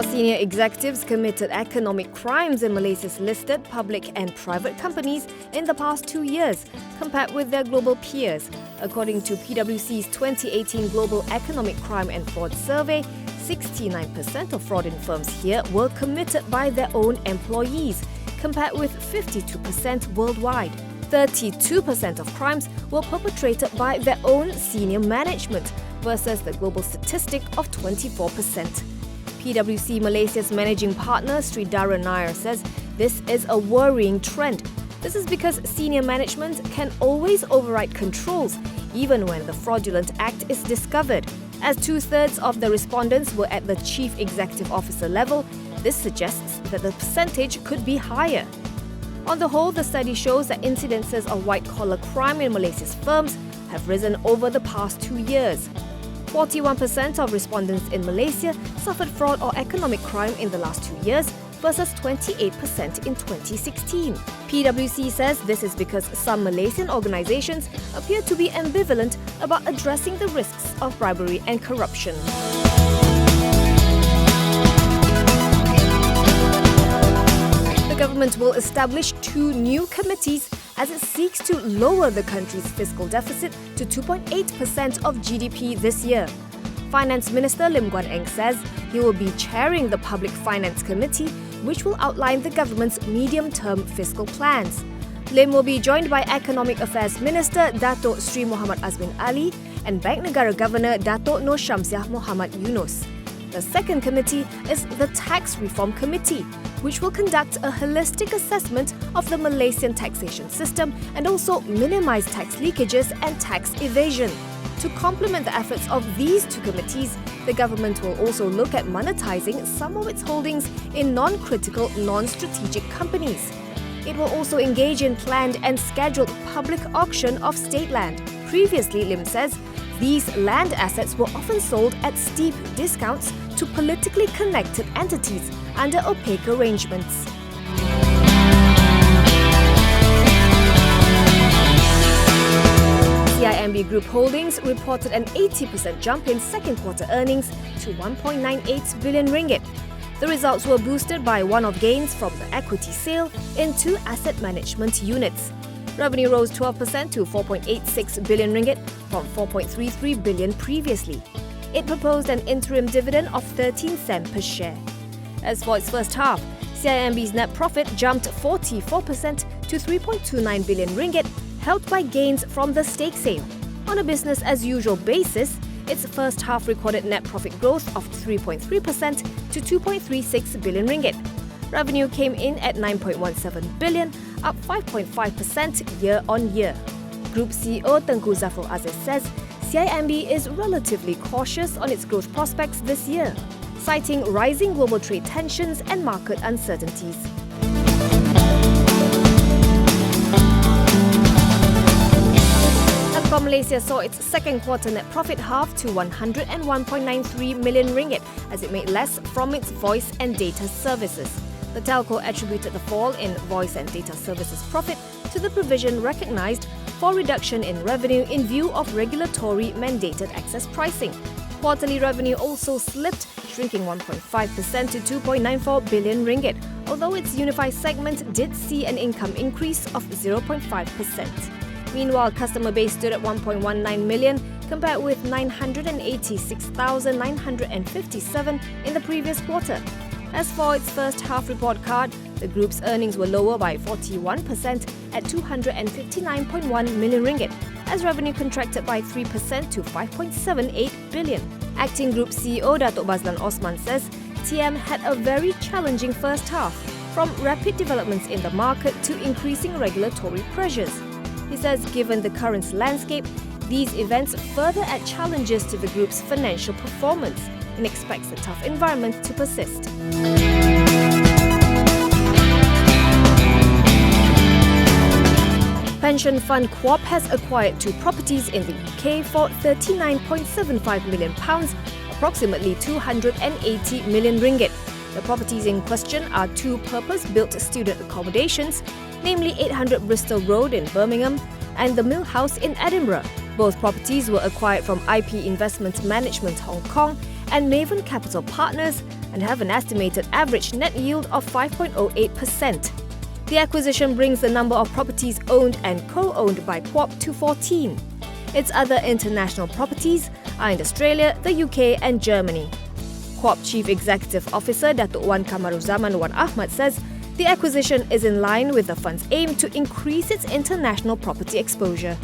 More senior executives committed economic crimes in Malaysia's listed public and private companies in the past 2 years, compared with their global peers. According to PwC's 2018 Global Economic Crime and Fraud Survey, 69% of fraud in firms here were committed by their own employees, compared with 52% worldwide. 32% of crimes were perpetrated by their own senior management, versus the global statistic of 24%. PwC Malaysia's managing partner Sridhara Nair says this is a worrying trend. This is because senior management can always override controls, even when the fraudulent act is discovered. As 2/3 of the respondents were at the Chief Executive Officer level, this suggests that the percentage could be higher. On the whole, the study shows that incidences of white-collar crime in Malaysia's firms have risen over the past 2 years. 41% of respondents in Malaysia suffered fraud or economic crime in the last 2 years, versus 28% in 2016. PwC says this is because some Malaysian organisations appear to be ambivalent about addressing the risks of bribery and corruption. The government will establish 2 new committees as it seeks to lower the country's fiscal deficit to 2.8% of GDP this year. Finance Minister Lim Guan Eng says he will be chairing the Public Finance Committee, which will outline the government's medium-term fiscal plans. Lim will be joined by Economic Affairs Minister Dato' Sri Muhammad Azmin Ali and Bank Negara Governor Dato' Nur Syamsiah Muhammad Yunus. The second committee is the Tax Reform Committee, which will conduct a holistic assessment of the Malaysian taxation system and also minimise tax leakages and tax evasion. To complement the efforts of these 2 committees, the government will also look at monetising some of its holdings in non-critical, non-strategic companies. It will also engage in planned and scheduled public auction of state land. Previously, Lim says, these land assets were often sold at steep discounts to politically connected entities under opaque arrangements. CIMB Group Holdings reported an 80% jump in second quarter earnings to 1.98 billion ringgit. The results were boosted by one-off gains from the equity sale in 2 asset management units. Revenue rose 12% to 4.86 billion ringgit from 4.33 billion previously. It proposed an interim dividend of 13 cents per share. As for its first half, CIMB's net profit jumped 44% to 3.29 billion ringgit, helped by gains from the stake sale. On a business-as-usual basis, its first half recorded net profit growth of 3.3% to 2.36 billion ringgit. Revenue came in at 9.17 billion, up 5.5% year-on-year. Group CEO Tengku Zafrul Aziz says CIMB is relatively cautious on its growth prospects this year, citing rising global trade tensions and market uncertainties. Malaysia saw its second quarter net profit halve to 101.93 million ringgit as it made less from its voice and data services. The telco attributed the fall in voice and data services profit to the provision recognised for reduction in revenue in view of regulatory mandated access pricing. Quarterly revenue also slipped, shrinking 1.5% to 2.94 billion ringgit, although its unified segment did see an income increase of 0.5%. Meanwhile, customer base stood at 1.19 million, compared with 986,957 in the previous quarter. As for its first half report card, the group's earnings were lower by 41% at 259.1 million ringgit, as revenue contracted by 3% to 5.78 billion. Acting Group CEO Dato' Bazlan Osman says TM had a very challenging first half, from rapid developments in the market to increasing regulatory pressures. He says given the current landscape, these events further add challenges to the group's financial performance and expects the tough environment to persist. Pension fund Co-op has acquired 2 properties in the UK for £39.75 million, approximately 280 million ringgit. The properties in question are 2 purpose-built student accommodations, namely 800 Bristol Road in Birmingham and the Mill House in Edinburgh. Both properties were acquired from IP Investment Management Hong Kong and Maven Capital Partners and have an estimated average net yield of 5.08%. The acquisition brings the number of properties owned and co-owned by QuOP to 14. Its other international properties are in Australia, the UK and Germany. QuOP Chief Executive Officer Datuk Wan Kamaruzaman Wan Ahmad says the acquisition is in line with the fund's aim to increase its international property exposure.